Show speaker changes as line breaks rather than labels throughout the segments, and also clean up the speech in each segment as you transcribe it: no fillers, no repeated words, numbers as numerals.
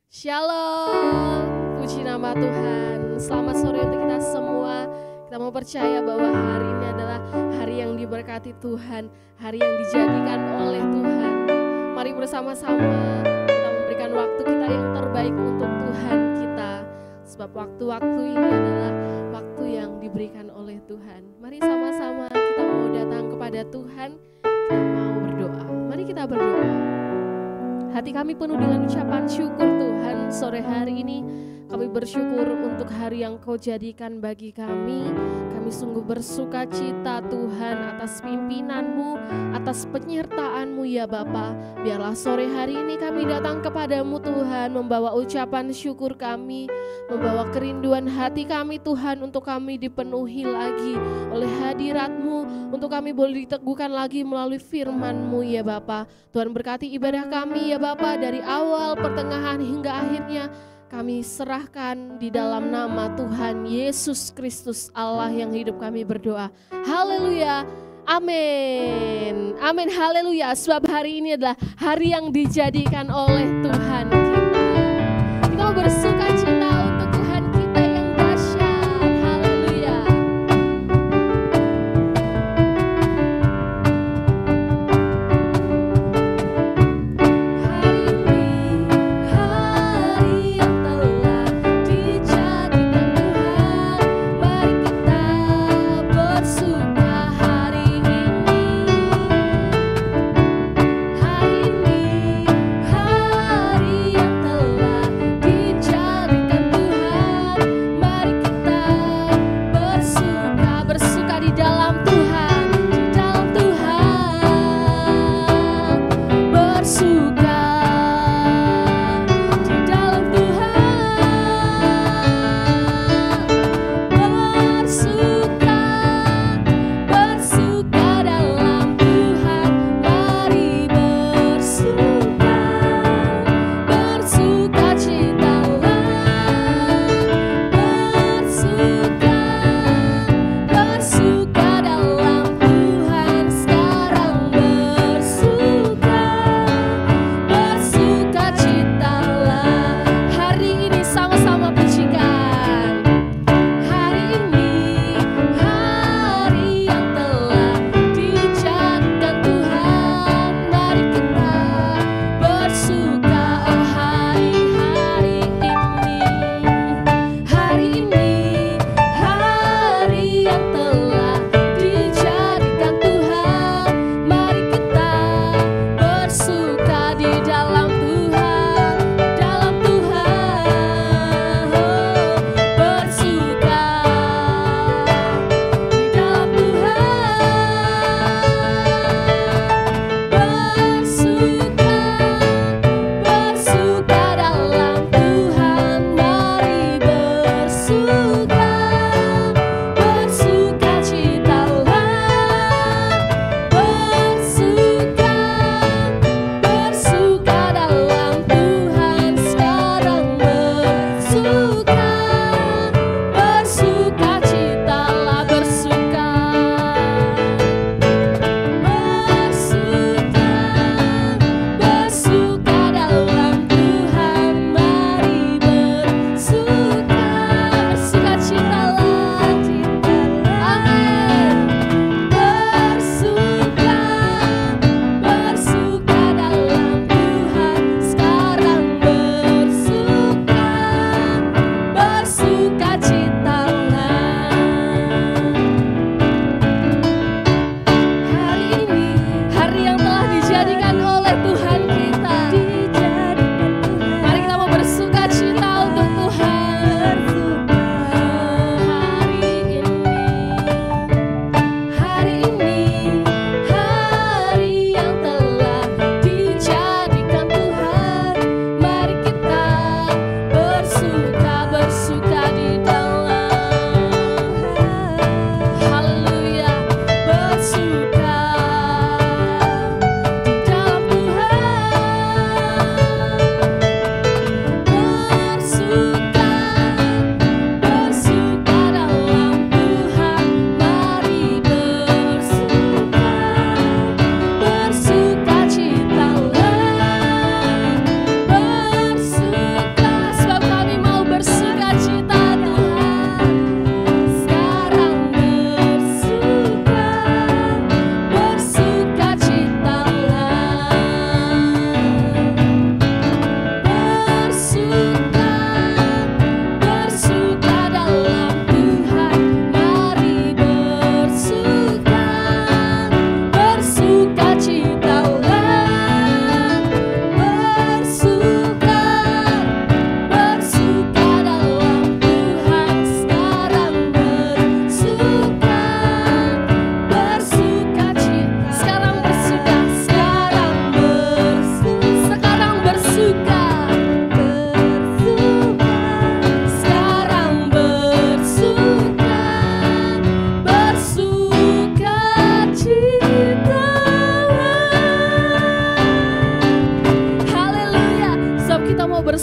Shalom, puji nama Tuhan. Selamat sore untuk kita semua. Kita mau percaya bahwa hari ini adalah hari yang diberkati Tuhan, hari yang dijadikan oleh Tuhan. Mari bersama-sama kita memberikan waktu kita yang terbaik untuk Tuhan kita. Sebab waktu-waktu ini adalah waktu yang diberikan oleh Tuhan. Mari sama-sama kita mau datang kepada Tuhan, kita mau berdoa. Mari kita berdoa. Hati kami penuh dengan ucapan syukur Tuhan. Sore hari ini kami bersyukur untuk hari yang Kau jadikan bagi kami. Kami sungguh bersuka cita Tuhan atas pimpinan-Mu, atas penyertaan-Mu ya Bapa. Biarlah sore hari ini kami datang kepadamu Tuhan, membawa ucapan syukur kami, membawa kerinduan hati kami Tuhan, untuk kami dipenuhi lagi oleh hadirat-Mu, untuk kami boleh diteguhkan lagi melalui firman-Mu ya Bapa. Tuhan berkati ibadah kami ya Bapa, dari awal, pertengahan hingga akhirnya. Kami serahkan di dalam nama Tuhan Yesus Kristus Allah yang hidup, kami berdoa. Haleluya, amin, amin, haleluya. Sebab hari ini adalah hari yang dijadikan oleh Tuhan kita. Kita mau bersuka cita untuk Tuhan kita yang dahsyat. Haleluya. Hari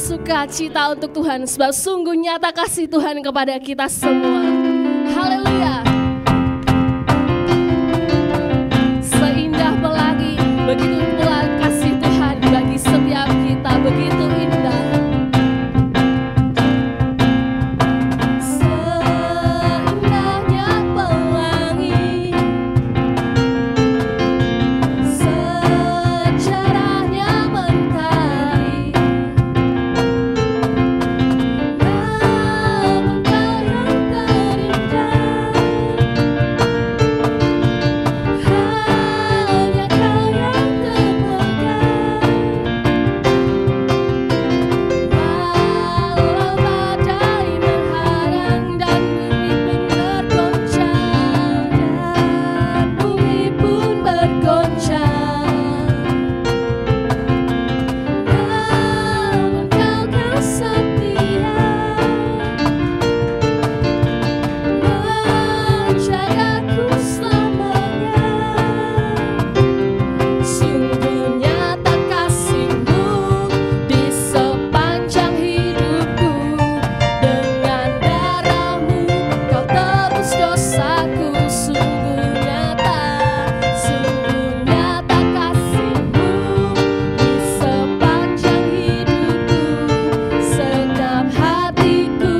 sukacita untuk Tuhan, sebab sungguh nyata kasih Tuhan kepada kita semua. Haleluya. Seindah pelangi, begitu pula kasih Tuhan bagi setiap kita, begitu indah. Seindahnya pelangi, secerahnya mentari, namun Kau yang terindah, hanya Kau yang termegah. Walau badai menghadang dan bumi pun bergoncang, namun Kau setia menjagaku selamanya. Sungguh nyata kasih-Mu di sepanjang hidupku, dengan darah-Mu Kau tebus dosaku. Sungguh nyata kasih-Mu di sepanjang hidupku, segenap hatiku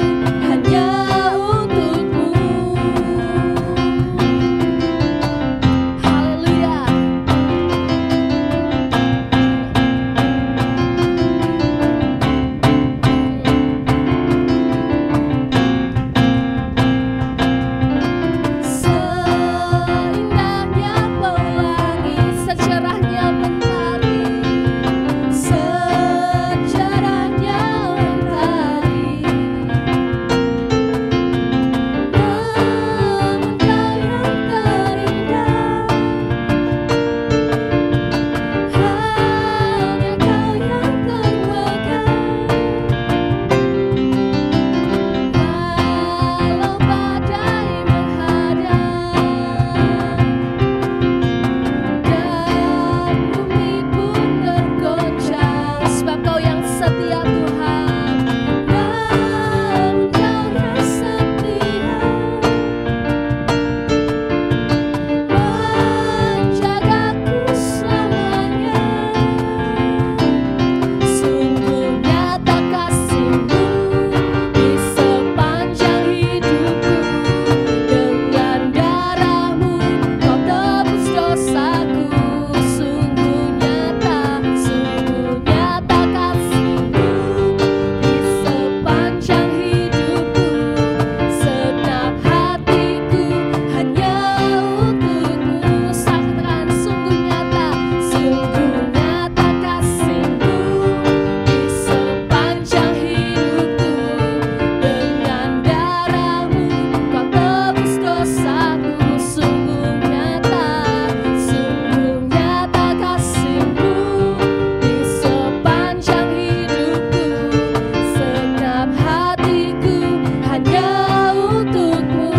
hanya untuk-Mu. Haleluya. Seindahnya pelangi, secerahnya mentari, secerahnya mentari, namun Kau yang terindah, hanya Kau yang termegah. Walau badai menghadang dan bumi pun bergoncang, sebab Kau yang setia Tuhan, namun Kau yang setia menjagaku selamanya. Sungguh nyata kasih-Mu di sepanjang hidupku, dengan darah-Mu Kau tebus dosaku. Sungguh nyata kasih-Mu di sepanjang hidupku, segenap hatiku hanya untuk-Mu. Katakan sungguh nyata kasih-Mu di sepanjang hidupku, dengan darah-Mu Kau tebus dosaku. Sungguh nyata kasih-Mu di sepanjang hidupku, segenap hatiku hanya untuk-Mu.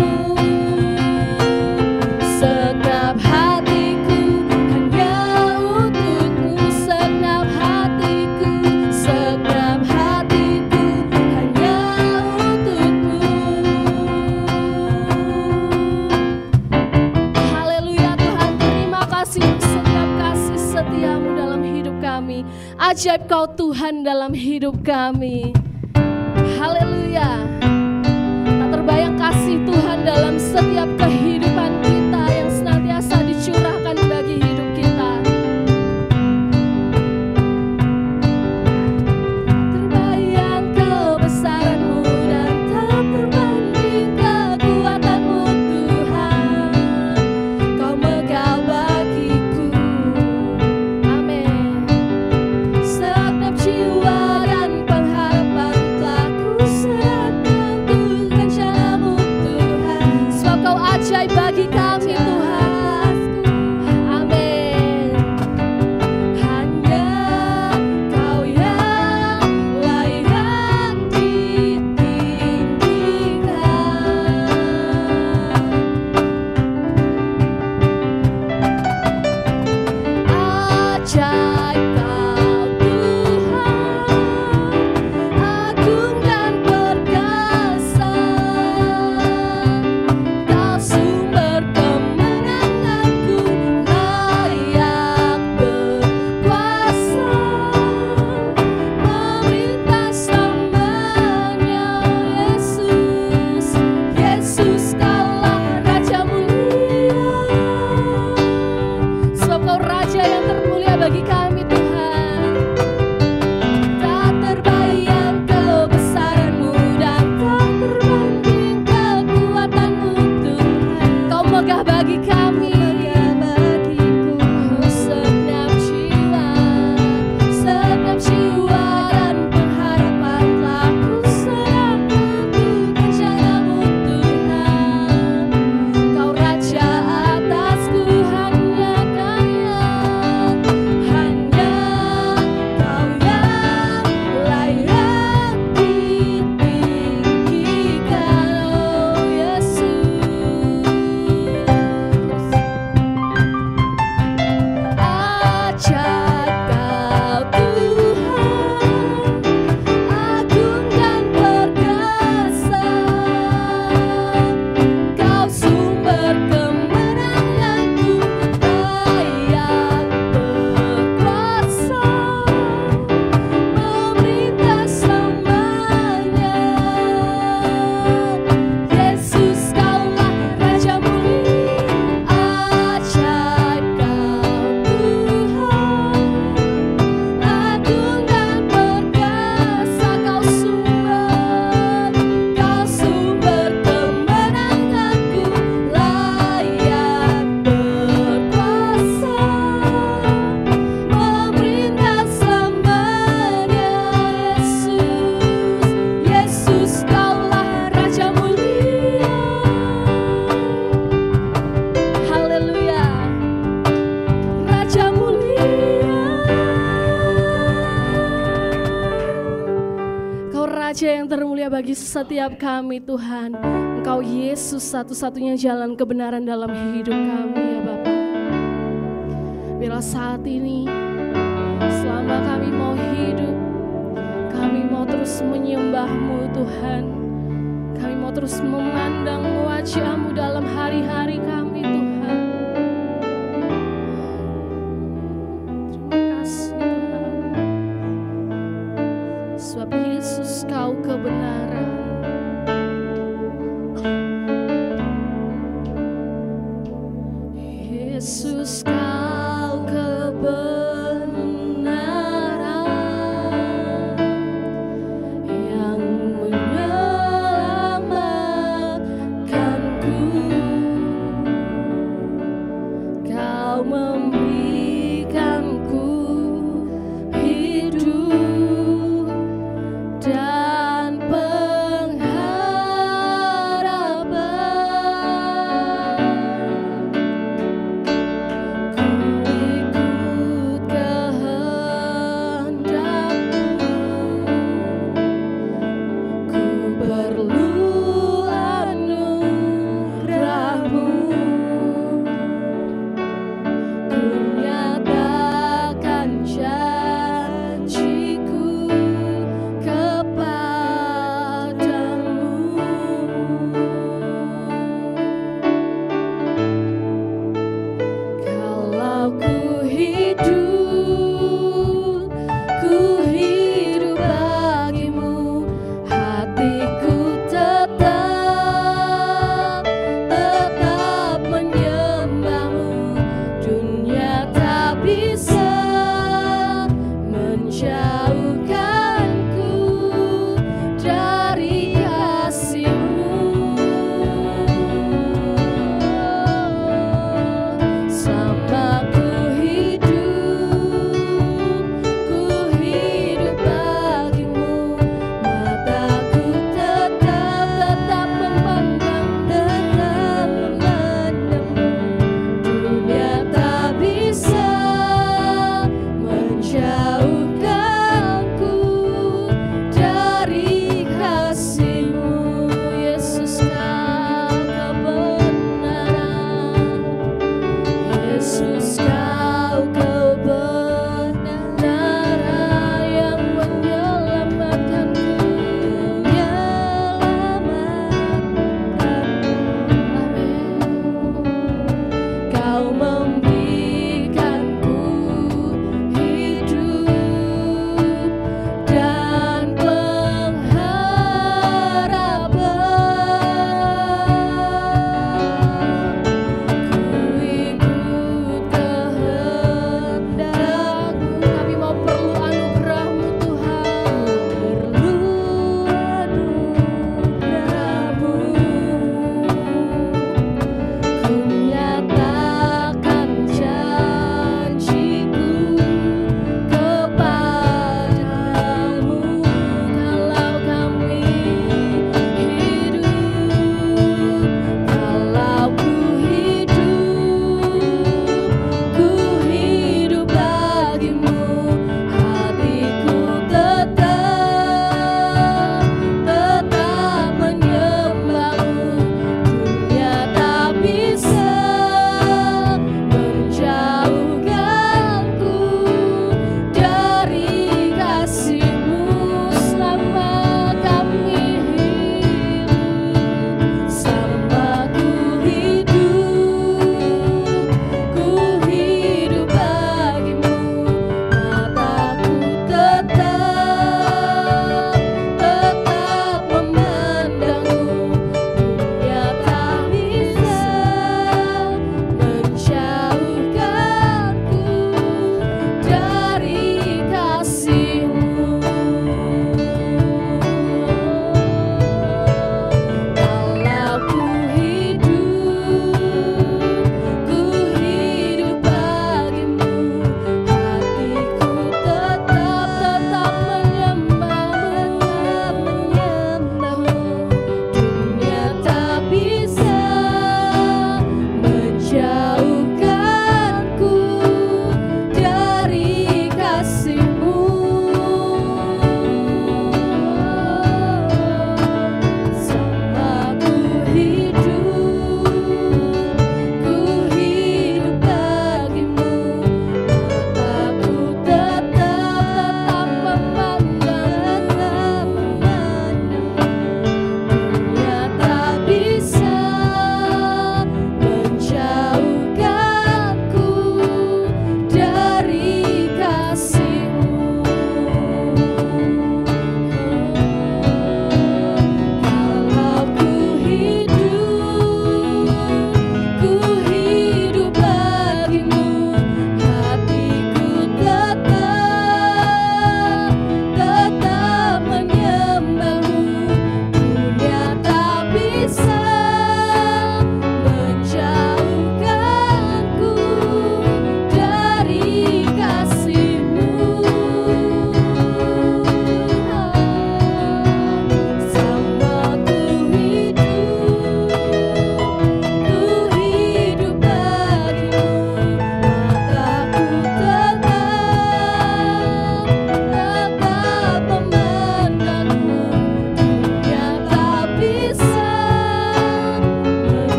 Segenap hatiku hanya untuk-Mu. Segenap hatiku hanya untuk-Mu. Haleluya Tuhan, terima kasih untuk setiap kasih setia-Mu dalam hidup kami. Ajaib Kau Tuhan dalam hidup kami. Haleluya. Tak terbayang kasih Tuhan dalam setiap kehidupan kita yang senantiasa dicurahkan bagi hidup kita. Terbayang kebesaran-Mu dan tak terbanding kekuatan-Mu Tuhan. Kau megah bagiku. Amin. Segenap jiwa dan pengharapan telah ku serahkan, tentukan jalan-Mu Tuhan. Sebab Kau ajaib bagi kami Tuhan. Tak terbayang kebesaran-Mu dan tak terbanding kekuatan-Mu Tuhan. Kau megah bagi kami, segenap jiwa dan pengharapan telah ku serahkan untuk rencana-Mu Tuhan. Kau Raja atasku, hanya Kau yang ditinggikan, oh Yesus. Ajaib Kau Tuhan, agung dan perkasa. Kau sumber kemenanganku, yang berkuasa memerintah selamanya. Yesus Kaulah Raja mulia, ajaib Kau Tuhan, agung dan perkasa. Kau sumber kemenanganku, layak berkuasa memerintah selamanya. Yesus Kaulah Raja mulia. Haleluya, Raja mulia. Kau Raja yang termulia bagi setiap kami Tuhan. Engkau Yesus satu-satunya jalan kebenaran dalam hidup kami ya Bapa. Bila saat ini selama kami mau hidup, kami mau terus menyembah-Mu Tuhan. Kami mau terus memandang wajah-Mu dalam hari-hari kami Tuhan. Terima kasih Tuhan. Sebab Yesus Kau kebenaran. Yesus Kau kebenaran yang menyelamatkanku.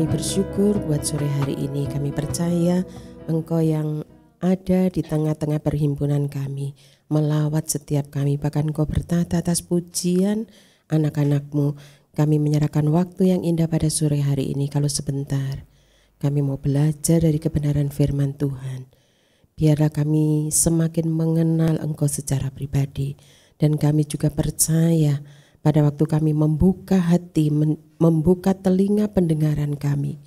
kami bersyukur buat sore hari ini. Kami percaya Engkau yang ada di tengah-tengah perhimpunan kami, melawat setiap kami, bahkan Engkau bertata atas pujian anak-anak-Mu. Kami menyerahkan waktu yang indah pada sore hari ini. Kalau sebentar kami mau belajar dari kebenaran firman Tuhan, biarlah kami semakin mengenal Engkau secara pribadi. Dan kami juga percaya pada waktu kami membuka hati, membuka telinga pendengaran kami,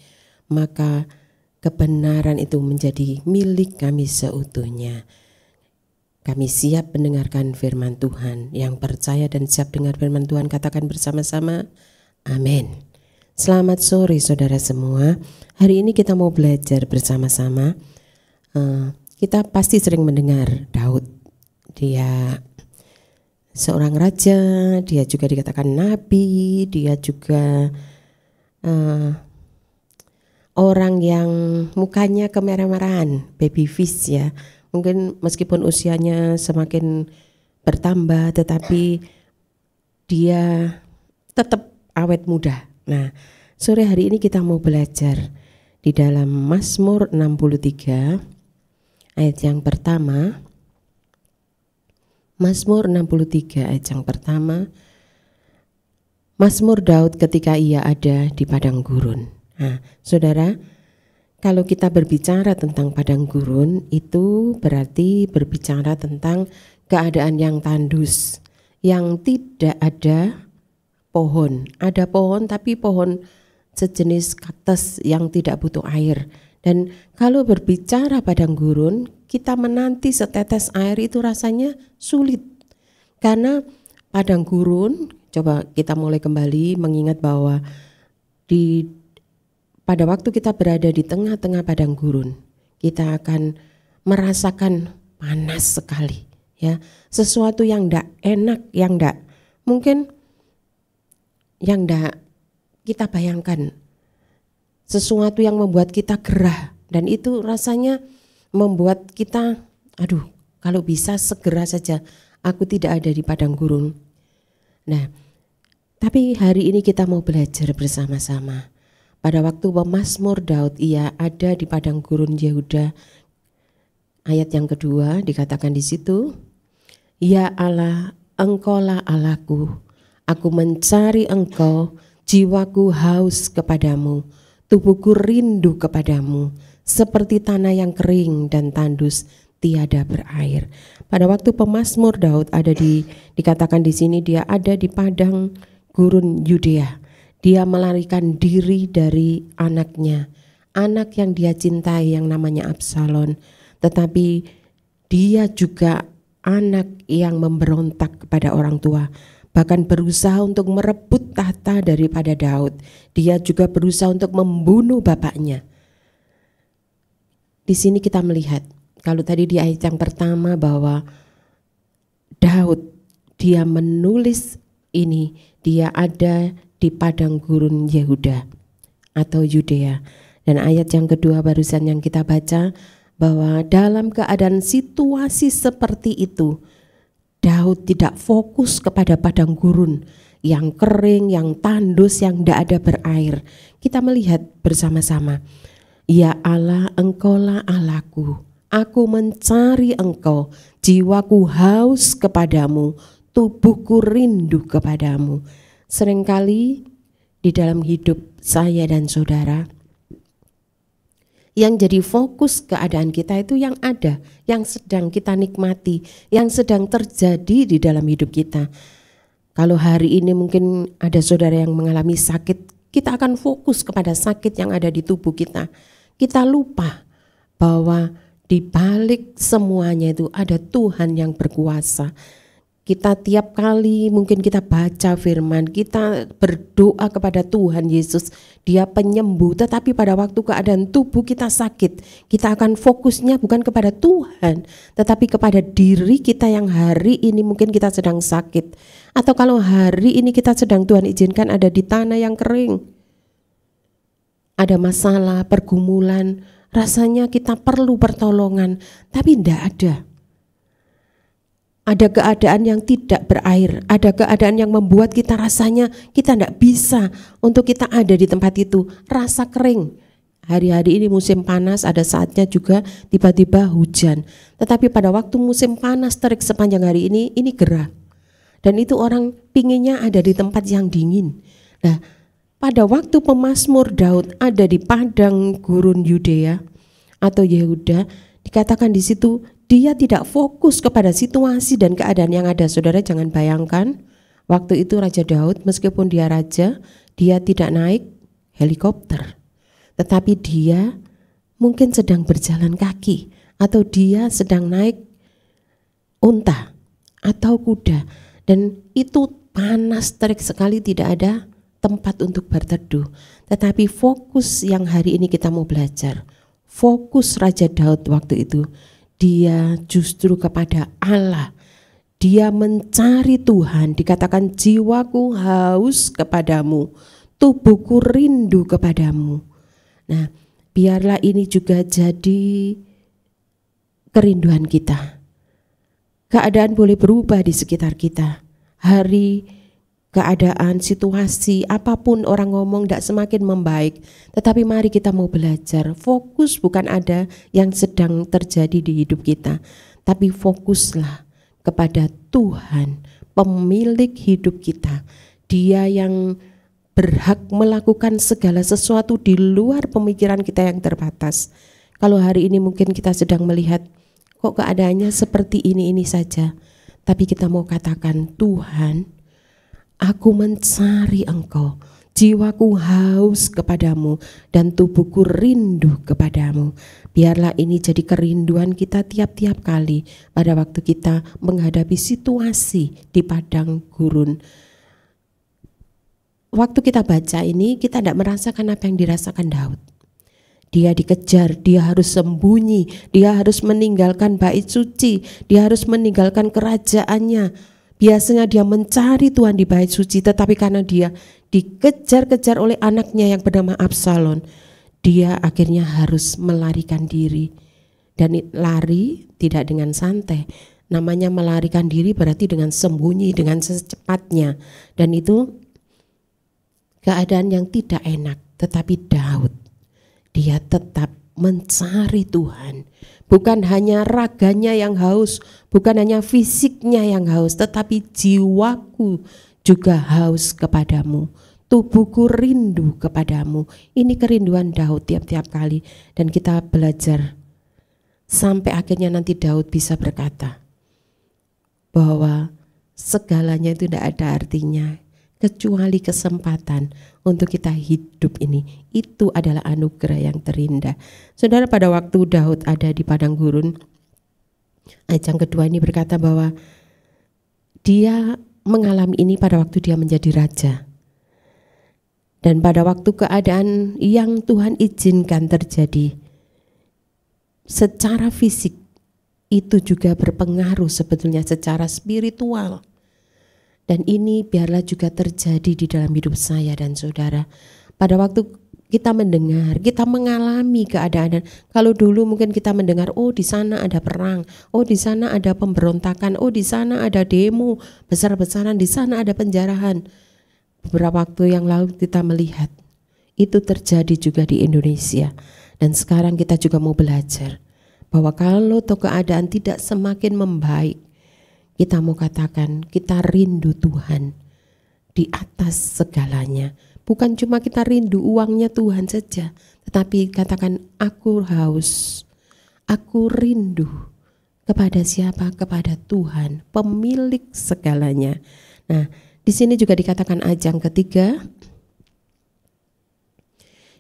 maka kebenaran itu menjadi milik kami seutuhnya. Kami siap mendengarkan firman Tuhan. Yang percaya dan siap dengar firman Tuhan katakan bersama-sama, amin. Selamat sore saudara semua. Hari ini kita mau belajar bersama-sama. Kita pasti sering mendengar Daud. Dia seorang raja, dia juga dikatakan nabi, dia juga orang yang mukanya kemerah-merahan, baby face ya. Mungkin meskipun usianya semakin bertambah, tetapi dia tetap awet muda. Nah, sore hari ini kita mau belajar di dalam Mazmur 63 ayat yang pertama. Mazmur 63 ayat yang pertama. Mazmur Daud ketika ia ada di padang gurun. Nah, saudara, kalau kita berbicara tentang padang gurun, itu berarti berbicara tentang keadaan yang tandus, yang tidak ada pohon. Ada pohon tapi pohon sejenis kaktus yang tidak butuh air. Dan kalau berbicara padang gurun, kita menanti setetes air itu rasanya sulit. Karena padang gurun, coba kita mulai kembali mengingat bahwa pada waktu kita berada di tengah-tengah padang gurun, kita akan merasakan panas sekali, ya. Sesuatu yang tidak enak, yang tidak mungkin, yang tidak kita bayangkan. Sesuatu yang membuat kita gerah, dan itu rasanya membuat kita, aduh, kalau bisa segera saja aku tidak ada di padang gurun. Nah, tapi hari ini kita mau belajar bersama-sama. Pada waktu pemazmur Daud ia ada di padang gurun Yehuda, ayat yang kedua dikatakan di situ, ya Allah, Engkaulah Allahku, aku mencari Engkau, jiwaku haus kepadamu, tubuhku rindu kepadamu, seperti tanah yang kering dan tandus tiada berair. Pada waktu pemazmur Daud ada dikatakan di sini dia ada di padang gurun Yudea. Dia melarikan diri dari anaknya, anak yang dia cintai yang namanya Absalom. Tetapi dia juga anak yang memberontak kepada orang tua, bahkan berusaha untuk merebut tahta daripada Daud. Dia juga berusaha untuk membunuh bapaknya. Di sini kita melihat, kalau tadi di ayat yang pertama bahwa Daud, dia menulis ini, dia ada di padang gurun Yehuda atau Yudea. Dan ayat yang kedua barusan yang kita baca, bahwa dalam keadaan situasi seperti itu, Daud tidak fokus kepada padang gurun yang kering, yang tandus, yang tidak ada berair. Kita melihat bersama-sama, ya Allah, Engkaulah Allahku, aku mencari Engkau, jiwaku haus kepadamu, tubuhku rindu kepadamu. Seringkali di dalam hidup saya dan saudara, yang jadi fokus keadaan kita itu yang ada, yang sedang kita nikmati, yang sedang terjadi di dalam hidup kita. Kalau hari ini mungkin ada saudara yang mengalami sakit, kita akan fokus kepada sakit yang ada di tubuh kita. Kita lupa bahwa di balik semuanya itu ada Tuhan yang berkuasa. Kita tiap kali mungkin kita baca firman, kita berdoa kepada Tuhan Yesus, Dia penyembuh, tetapi pada waktu keadaan tubuh kita sakit, kita akan fokusnya bukan kepada Tuhan, tetapi kepada diri kita yang hari ini mungkin kita sedang sakit. Atau kalau hari ini kita sedang Tuhan izinkan ada di tanah yang kering, ada masalah, pergumulan, rasanya kita perlu pertolongan, tapi tidak ada. ada keadaan yang tidak berair, ada keadaan yang membuat kita rasanya kita tidak bisa untuk kita ada di tempat itu, rasa kering. Hari-hari ini musim panas, ada saatnya juga tiba-tiba hujan. Tetapi pada waktu musim panas terik sepanjang hari ini gerah. Dan itu orang pinginnya ada di tempat yang dingin. Nah, pada waktu pemazmur Daud ada di padang gurun Yudea atau Yehuda, dikatakan di situ dia tidak fokus kepada situasi dan keadaan yang ada. Saudara jangan bayangkan waktu itu Raja Daud meskipun dia raja, dia tidak naik helikopter. Tetapi dia mungkin sedang berjalan kaki atau dia sedang naik unta atau kuda. Dan itu panas terik sekali, tidak ada tempat untuk berteduh. Tetapi fokus yang hari ini kita mau belajar, fokus Raja Daud waktu itu, dia justru kepada Allah. Dia mencari Tuhan, dikatakan jiwaku haus kepadamu, tubuhku rindu kepadamu. Nah, biarlah ini juga jadi kerinduan kita. Keadaan boleh berubah di sekitar kita. Hari, keadaan, situasi, apapun orang ngomong tidak semakin membaik. Tetapi mari kita mau belajar. Fokus bukan ada yang sedang terjadi di hidup kita. Tapi fokuslah kepada Tuhan, pemilik hidup kita. Dia yang berhak melakukan segala sesuatu di luar pemikiran kita yang terbatas. Kalau hari ini mungkin kita sedang melihat kok keadaannya seperti ini saja. Tapi kita mau katakan, Tuhan, aku mencari Engkau. Jiwaku haus kepadamu dan tubuhku rindu kepadamu. Biarlah ini jadi kerinduan kita tiap-tiap kali pada waktu kita menghadapi situasi di padang gurun. Waktu kita baca ini, kita tidak merasakan apa yang dirasakan Daud. Dia dikejar, dia harus sembunyi, dia harus meninggalkan bait suci, dia harus meninggalkan kerajaannya. Biasanya dia mencari Tuhan di bait suci, tetapi karena dia dikejar-kejar oleh anaknya yang bernama Absalom, dia akhirnya harus melarikan diri. Dan lari tidak dengan santai. Namanya melarikan diri berarti dengan sembunyi, dengan secepatnya. Dan itu keadaan yang tidak enak. Tetapi Daud, dia tetap mencari Tuhan. Bukan hanya raganya yang haus, bukan hanya fisiknya yang haus, tetapi jiwaku juga haus kepadamu. Tubuhku rindu kepadamu. Ini kerinduan Daud tiap-tiap kali. Dan kita belajar sampai akhirnya nanti Daud bisa berkata bahwa segalanya itu tidak ada artinya kecuali kesempatan untuk kita hidup ini. Itu adalah anugerah yang terindah. Saudara, pada waktu Daud ada di padang gurun, ayat yang kedua ini berkata bahwa dia mengalami ini pada waktu dia menjadi raja. Dan pada waktu keadaan yang Tuhan izinkan terjadi, secara fisik itu juga berpengaruh sebetulnya secara spiritual. Dan ini biarlah juga terjadi di dalam hidup saya dan saudara. Pada waktu kita mendengar, kita mengalami keadaan. Kalau dulu mungkin kita mendengar, oh di sana ada perang, oh di sana ada pemberontakan, oh di sana ada demo besar-besaran, di sana ada penjarahan. Beberapa waktu yang lalu kita melihat itu terjadi juga di Indonesia. Dan sekarang kita juga mau belajar bahwa kalau keadaan tidak semakin membaik, kita mau katakan kita rindu Tuhan di atas segalanya. Bukan cuma kita rindu uangnya Tuhan saja, tetapi katakan aku haus, aku rindu kepada siapa? Kepada Tuhan, pemilik segalanya. Nah, di sini juga dikatakan ayat yang ketiga,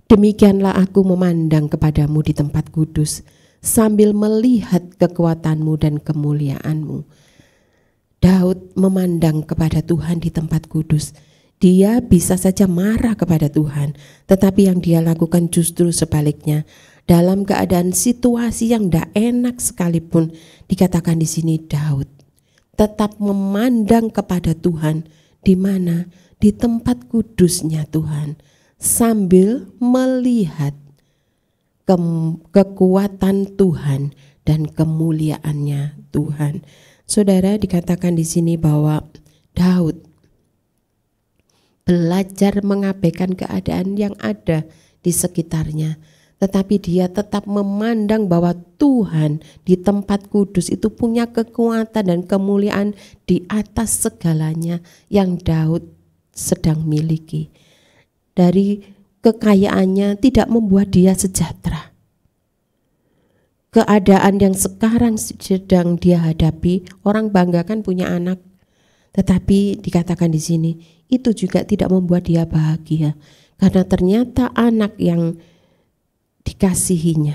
demikianlah aku memandang kepadamu di tempat kudus sambil melihat kekuatanmu dan kemuliaanmu. Daud memandang kepada Tuhan di tempat kudus. Dia bisa saja marah kepada Tuhan, tetapi yang dia lakukan justru sebaliknya. Dalam keadaan situasi yang tidak enak sekalipun, dikatakan di sini Daud tetap memandang kepada Tuhan, di mana? Di tempat kudusnya Tuhan, sambil melihat kekuatan Tuhan dan kemuliaannya Tuhan. Saudara, dikatakan di sini bahwa Daud belajar mengabaikan keadaan yang ada di sekitarnya, tetapi dia tetap memandang bahwa Tuhan di tempat kudus itu punya kekuatan dan kemuliaan di atas segalanya yang Daud sedang miliki. Dari kekayaannya tidak membuat dia sejahtera. Keadaan yang sekarang sedang dia hadapi, orang banggakan punya anak, tetapi dikatakan di sini itu juga tidak membuat dia bahagia, karena ternyata anak yang dikasihinya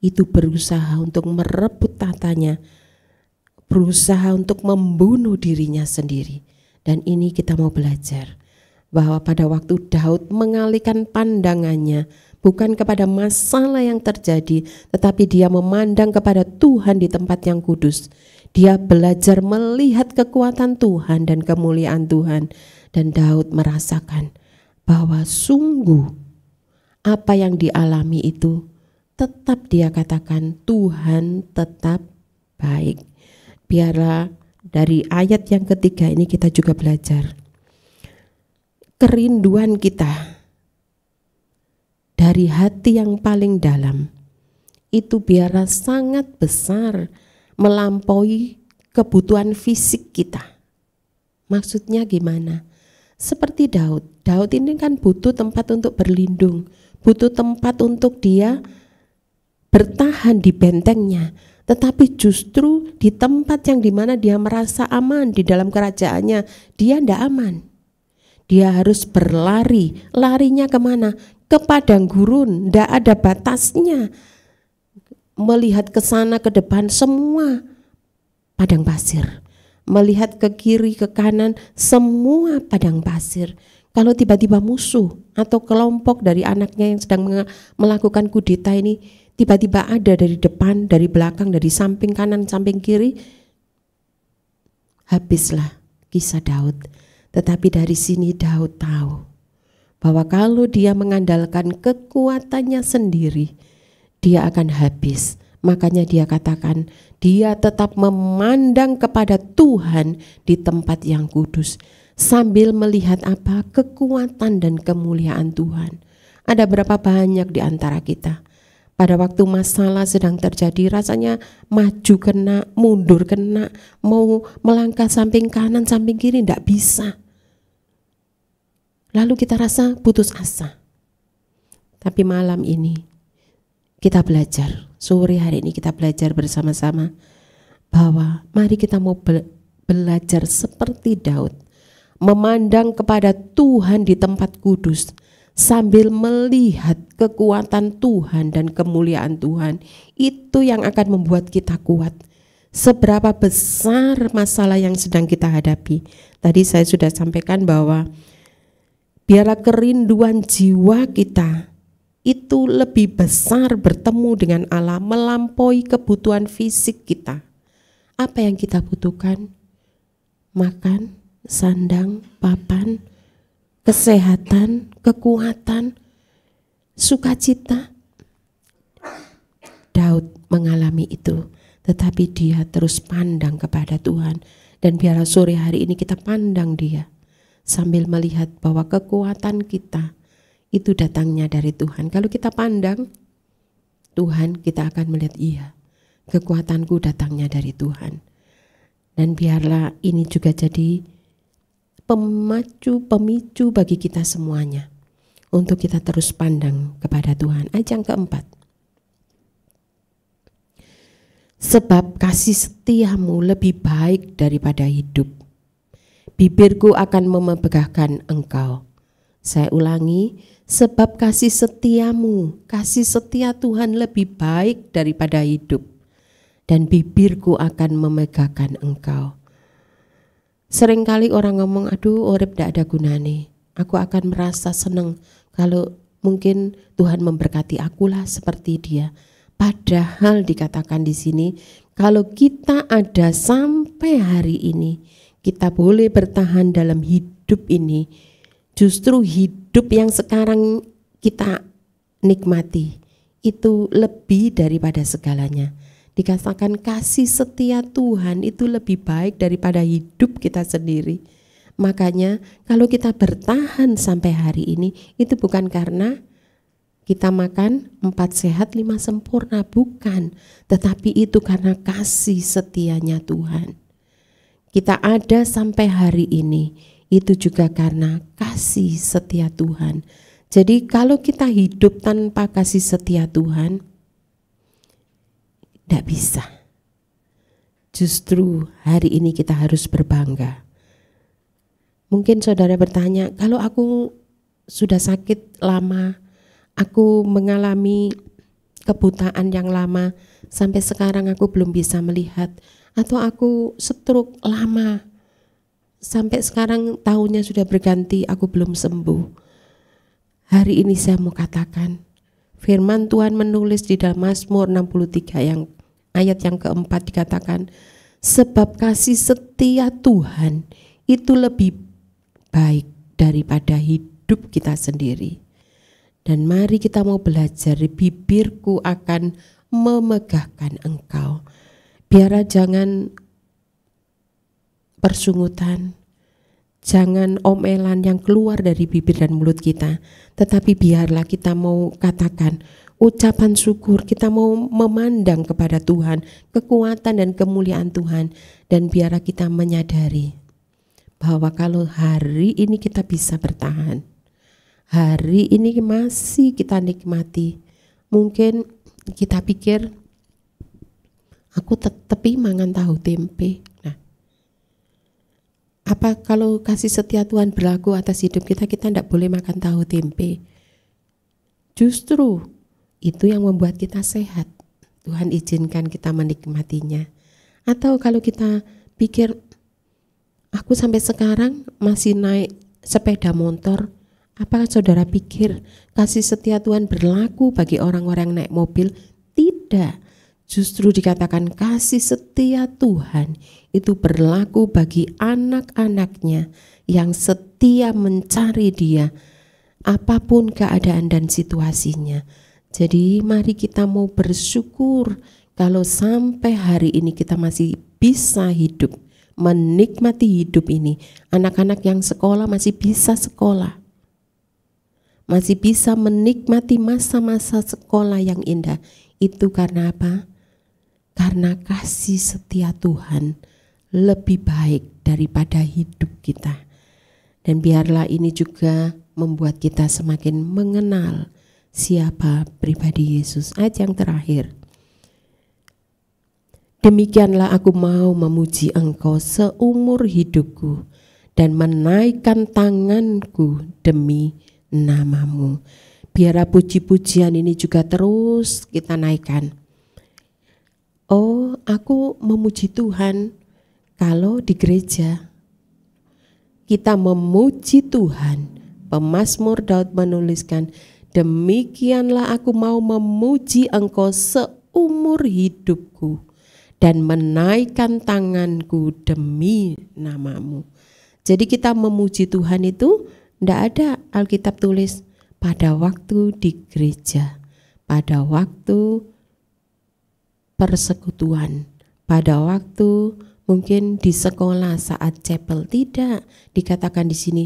itu berusaha untuk merebut tatanya, berusaha untuk membunuh dirinya sendiri. Dan ini kita mau belajar bahwa pada waktu Daud mengalihkan pandangannya bukan kepada masalah yang terjadi, tetapi dia memandang kepada Tuhan di tempat yang kudus. Dia belajar melihat kekuatan Tuhan dan kemuliaan Tuhan. Dan Daud merasakan bahwa sungguh apa yang dialami itu tetap dia katakan Tuhan tetap baik. Biarlah dari ayat yang ketiga ini kita juga belajar. Kerinduan kita dari hati yang paling dalam itu biarlah sangat besar, melampaui kebutuhan fisik kita. Maksudnya gimana? Seperti Daud ini kan butuh tempat untuk berlindung, butuh tempat untuk dia bertahan di bentengnya. Tetapi justru di tempat yang dimana dia merasa aman di dalam kerajaannya, dia tidak aman. Dia harus berlari, larinya kemana? Ke padang gurun, tidak ada batasnya. Melihat ke sana ke depan semua padang pasir. Melihat ke kiri ke kanan semua padang pasir. Kalau tiba-tiba musuh atau kelompok dari anaknya yang sedang melakukan kudeta ini tiba-tiba ada dari depan, dari belakang, dari samping kanan, samping kiri, habislah kisah Daud. Tetapi dari sini Daud tahu bahwa kalau dia mengandalkan kekuatannya sendiri, dia akan habis. Makanya dia katakan, dia tetap memandang kepada Tuhan di tempat yang kudus, sambil melihat apa? Kekuatan dan kemuliaan Tuhan. Ada berapa banyak di antara kita pada waktu masalah sedang terjadi rasanya maju kena, mundur kena, mau melangkah samping kanan, samping kiri tidak bisa. Lalu kita rasa putus asa. Tapi malam ini kita belajar, sore hari ini kita belajar bersama-sama bahwa mari kita mau belajar seperti Daud, memandang kepada Tuhan di tempat kudus sambil melihat kekuatan Tuhan dan kemuliaan Tuhan. Itu yang akan membuat kita kuat. Seberapa besar masalah yang sedang kita hadapi. Tadi saya sudah sampaikan bahwa biarlah kerinduan jiwa kita itu lebih besar bertemu dengan Allah, melampaui kebutuhan fisik kita. Apa yang kita butuhkan? Makan, sandang, papan, kesehatan, kekuatan, sukacita. Daud mengalami itu, tetapi dia terus pandang kepada Tuhan. Dan biarlah sore hari ini kita pandang dia, sambil melihat bahwa kekuatan kita itu datangnya dari Tuhan. Kalau kita pandang Tuhan, kita akan melihat iya, kekuatanku datangnya dari Tuhan. Dan biarlah ini juga jadi pemicu bagi kita semuanya untuk kita terus pandang kepada Tuhan. Ayat yang keempat. Sebab kasih setiamu lebih baik daripada hidup. Bibirku akan memegahkan engkau. Saya ulangi, sebab kasih setiamu, kasih setia Tuhan lebih baik daripada hidup, dan bibirku akan memegahkan engkau. Seringkali orang ngomong, aduh urip tidak ada gunane, aku akan merasa senang kalau mungkin Tuhan memberkati akulah seperti dia. Padahal dikatakan di sini, kalau kita ada sampai hari ini, kita boleh bertahan dalam hidup ini. Justru hidup yang sekarang kita nikmati itu lebih daripada segalanya. Dikatakan kasih setia Tuhan itu lebih baik daripada hidup kita sendiri. Makanya kalau kita bertahan sampai hari ini, itu bukan karena kita makan 4 sehat 5 sempurna, bukan. Tetapi itu karena kasih setianya Tuhan. Kita ada sampai hari ini, itu juga karena kasih setia Tuhan. Jadi kalau kita hidup tanpa kasih setia Tuhan, tidak bisa. Justru hari ini kita harus berbangga. Mungkin saudara bertanya, kalau aku sudah sakit lama, aku mengalami kebutaan yang lama, sampai sekarang aku belum bisa melihat, atau aku stroke lama, sampai sekarang tahunnya sudah berganti, aku belum sembuh. Hari ini saya mau katakan, firman Tuhan menulis di dalam Mazmur 63 ayat yang keempat dikatakan, sebab kasih setia Tuhan itu lebih baik daripada hidup kita sendiri. Dan mari kita mau belajar, bibirku akan memegahkan engkau. Biarlah jangan persungutan, jangan omelan yang keluar dari bibir dan mulut kita, tetapi biarlah kita mau katakan ucapan syukur, kita mau memandang kepada Tuhan, kekuatan dan kemuliaan Tuhan, dan biarlah kita menyadari bahwa kalau hari ini kita bisa bertahan, hari ini masih kita nikmati. Mungkin kita pikir, aku tepi mangan tahu tempe. Nah, apa kalau kasih setia Tuhan berlaku atas hidup kita, kita tidak boleh makan tahu tempe? Justru itu yang membuat kita sehat. Tuhan izinkan kita menikmatinya. Atau kalau kita pikir, aku sampai sekarang masih naik sepeda motor, apakah saudara pikir kasih setia Tuhan berlaku bagi orang-orang yang naik mobil? Tidak. Justru dikatakan kasih setia Tuhan itu berlaku bagi anak-anaknya yang setia mencari Dia, apapun keadaan dan situasinya. Jadi mari kita mau bersyukur kalau sampai hari ini kita masih bisa hidup, menikmati hidup ini. Anak-anak yang sekolah masih bisa sekolah, masih bisa menikmati masa-masa sekolah yang indah. Itu karena apa? Karena kasih setia Tuhan lebih baik daripada hidup kita. Dan biarlah ini juga membuat kita semakin mengenal siapa pribadi Yesus. Ayat yang terakhir, demikianlah aku mau memuji engkau seumur hidupku dan menaikkan tanganku demi namamu. Biarlah puji-pujian ini juga terus kita naikkan. Oh, aku memuji Tuhan kalau di gereja kita memuji Tuhan. Pemazmur Daud menuliskan, demikianlah aku mau memuji engkau seumur hidupku dan menaikkan tanganku demi namamu. Jadi kita memuji Tuhan itu tidak ada Alkitab tulis pada waktu di gereja, pada waktu persekutuan, pada waktu mungkin di sekolah saat chapel. Tidak, dikatakan di sini,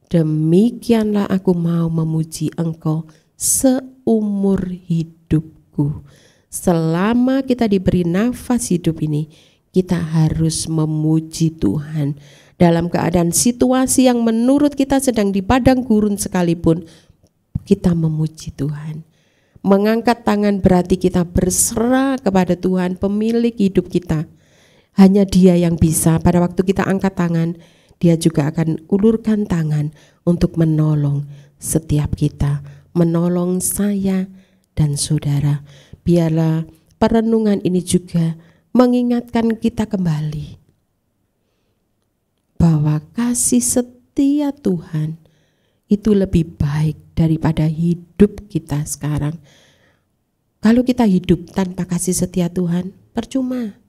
demikianlah aku mau memuji engkau seumur hidupku. Selama kita diberi nafas hidup ini, kita harus memuji Tuhan. Dalam keadaan situasi yang menurut kita sedang di padang gurun sekalipun, kita memuji Tuhan. Mengangkat tangan berarti kita berserah kepada Tuhan, pemilik hidup kita. Hanya Dia yang bisa. Pada waktu kita angkat tangan, Dia juga akan ulurkan tangan untuk menolong setiap kita, menolong saya dan saudara. Biarlah perenungan ini juga mengingatkan kita kembali bahwa kasih setia Tuhan itu lebih baik daripada hidup kita sekarang. Kalau kita hidup tanpa kasih setia Tuhan, percuma.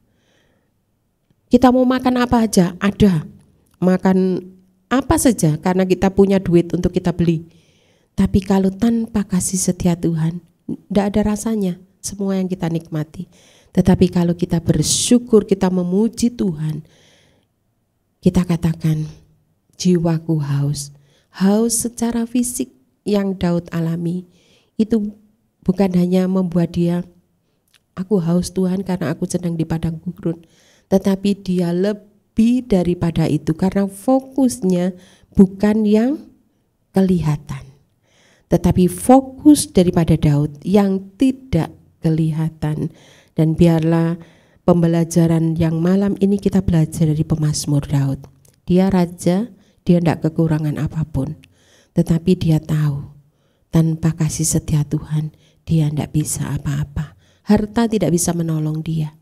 Kita mau makan apa aja, ada. Makan apa saja karena kita punya duit untuk kita beli. Tapi kalau tanpa kasih setia Tuhan, tidak ada rasanya semua yang kita nikmati. Tetapi kalau kita bersyukur, kita memuji Tuhan, kita katakan, jiwaku haus. Haus secara fisik yang Daud alami, itu bukan hanya membuat dia, aku haus Tuhan karena aku sedang di padang gurun. Tetapi dia lebih daripada itu, karena fokusnya bukan yang kelihatan, tetapi fokus daripada Daud yang tidak kelihatan. Dan biarlah pembelajaran yang malam ini kita belajar dari pemazmur Daud. Dia raja, dia tidak kekurangan apapun, tetapi dia tahu tanpa kasih setia Tuhan dia tidak bisa apa-apa. Harta tidak bisa menolong dia,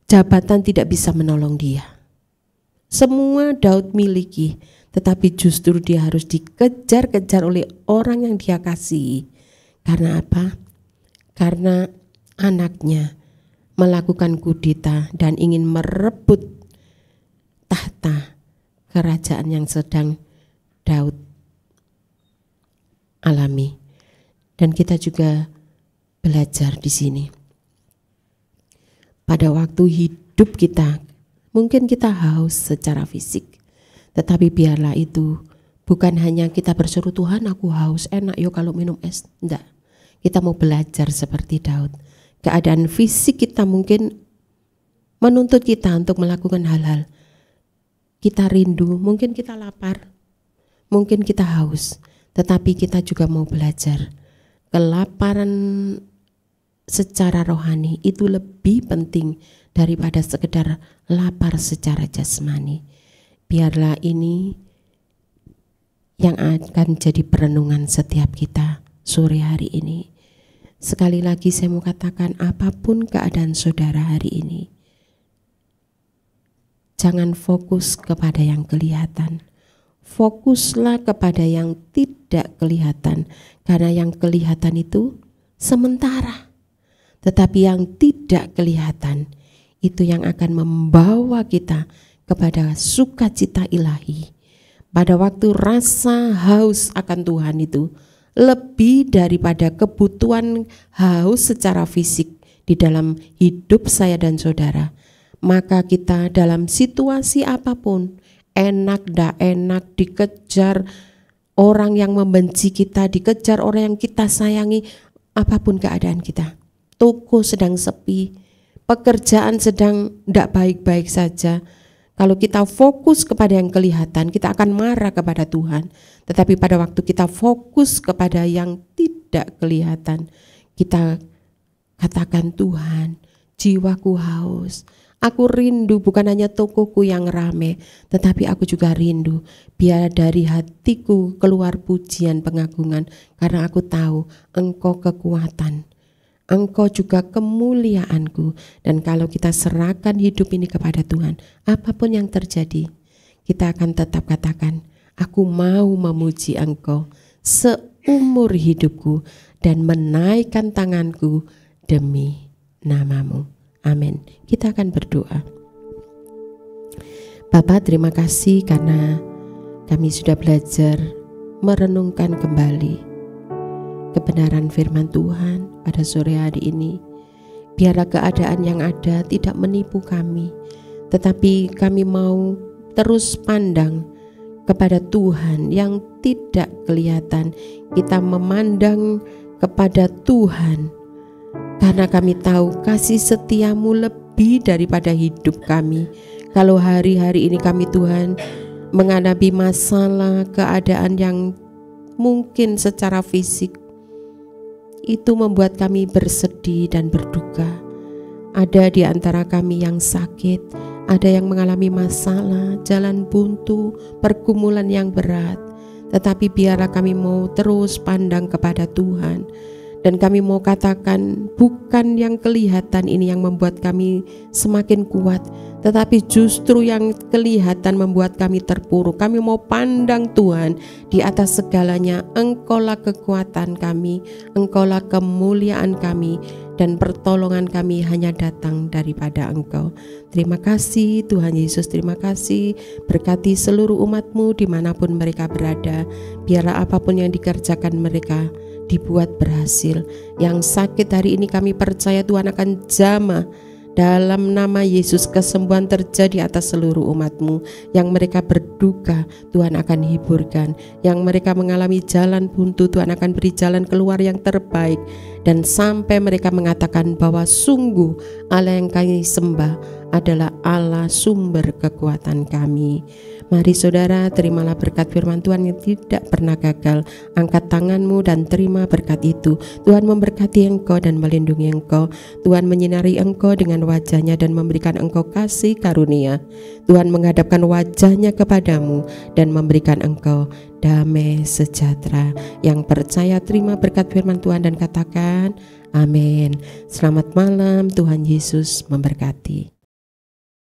jabatan tidak bisa menolong dia. Semua Daud miliki, tetapi justru dia harus dikejar-kejar oleh orang yang dia kasihi. Karena apa? Karena anaknya melakukan kudeta dan ingin merebut tahta kerajaan yang sedang Daud alami. Dan kita juga belajar di sini. Pada waktu hidup kita, mungkin kita haus secara fisik, tetapi biarlah itu bukan hanya kita berseru, Tuhan aku haus, enak yo kalau minum es. Enggak. Kita mau belajar seperti Daud. Keadaan fisik kita mungkin menuntut kita untuk melakukan hal-hal. Kita rindu, mungkin kita lapar, mungkin kita haus, tetapi kita juga mau belajar. Kelaparan secara rohani itu lebih penting daripada sekedar lapar secara jasmani. Biarlah ini yang akan jadi perenungan setiap kita sore hari ini. Sekali lagi saya mau katakan, apapun keadaan saudara hari ini, jangan fokus kepada yang kelihatan. Fokuslah kepada yang tidak kelihatan, karena yang kelihatan itu sementara. Tetapi yang tidak kelihatan itu yang akan membawa kita kepada sukacita ilahi. Pada waktu rasa haus akan Tuhan itu lebih daripada kebutuhan haus secara fisik di dalam hidup saya dan saudara, maka kita dalam situasi apapun, enak dak enak, dikejar orang yang membenci kita, dikejar orang yang kita sayangi, apapun keadaan kita, toko sedang sepi, pekerjaan sedang tidak baik-baik saja, kalau kita fokus kepada yang kelihatan, kita akan marah kepada Tuhan. Tetapi pada waktu kita fokus kepada yang tidak kelihatan, kita katakan, Tuhan, jiwaku haus. Aku rindu bukan hanya tokoku yang rame, tetapi aku juga rindu biar dari hatiku keluar pujian pengagungan, karena aku tahu Engkau kekuatan, Engkau juga kemuliaanku. Dan kalau kita serahkan hidup ini kepada Tuhan, apapun yang terjadi, kita akan tetap katakan, aku mau memuji Engkau seumur hidupku dan menaikkan tanganku demi nama-Mu. Amin. Kita akan berdoa. Bapa, terima kasih karena kami sudah belajar merenungkan kembali kebenaran firman Tuhan pada sore hari ini. Biarlah keadaan yang ada tidak menipu kami, tetapi kami mau terus pandang kepada Tuhan yang tidak kelihatan. Kita memandang kepada Tuhan karena kami tahu kasih setiamu lebih daripada hidup kami. Kalau hari-hari ini kami Tuhan menghadapi masalah, keadaan yang mungkin secara fisik itu membuat kami bersedih dan berduka. Ada di antara kami yang sakit, ada yang mengalami masalah, jalan buntu, pergumulan yang berat. Tetapi biarlah kami mau terus pandang kepada Tuhan. Dan kami mau katakan, bukan yang kelihatan ini yang membuat kami semakin kuat, tetapi justru yang kelihatan membuat kami terpuruk. Kami mau pandang Tuhan, di atas segalanya Engkaulah kekuatan kami, Engkaulah kemuliaan kami, dan pertolongan kami hanya datang daripada Engkau. Terima kasih Tuhan Yesus, terima kasih. Berkati seluruh umat-Mu dimanapun mereka berada. Biarlah apapun yang dikerjakan mereka dibuat berhasil. Yang sakit hari ini kami percaya Tuhan akan jamah. Dalam nama Yesus kesembuhan terjadi atas seluruh umat-Mu. Yang mereka berduka Tuhan akan hiburkan. Yang mereka mengalami jalan buntu Tuhan akan beri jalan keluar yang terbaik. Dan sampai mereka mengatakan bahwa sungguh Allah yang kami sembah adalah Allah sumber kekuatan kami. Mari saudara, terimalah berkat firman Tuhan yang tidak pernah gagal. Angkat tanganmu dan terima berkat itu. Tuhan memberkati engkau dan melindungi engkau. Tuhan menyinari engkau dengan wajahnya dan memberikan engkau kasih karunia. Tuhan menghadapkan wajahnya kepadamu dan memberikan engkau damai sejahtera. Yang percaya terima berkat firman Tuhan dan katakan amin. Selamat malam, Tuhan Yesus memberkati.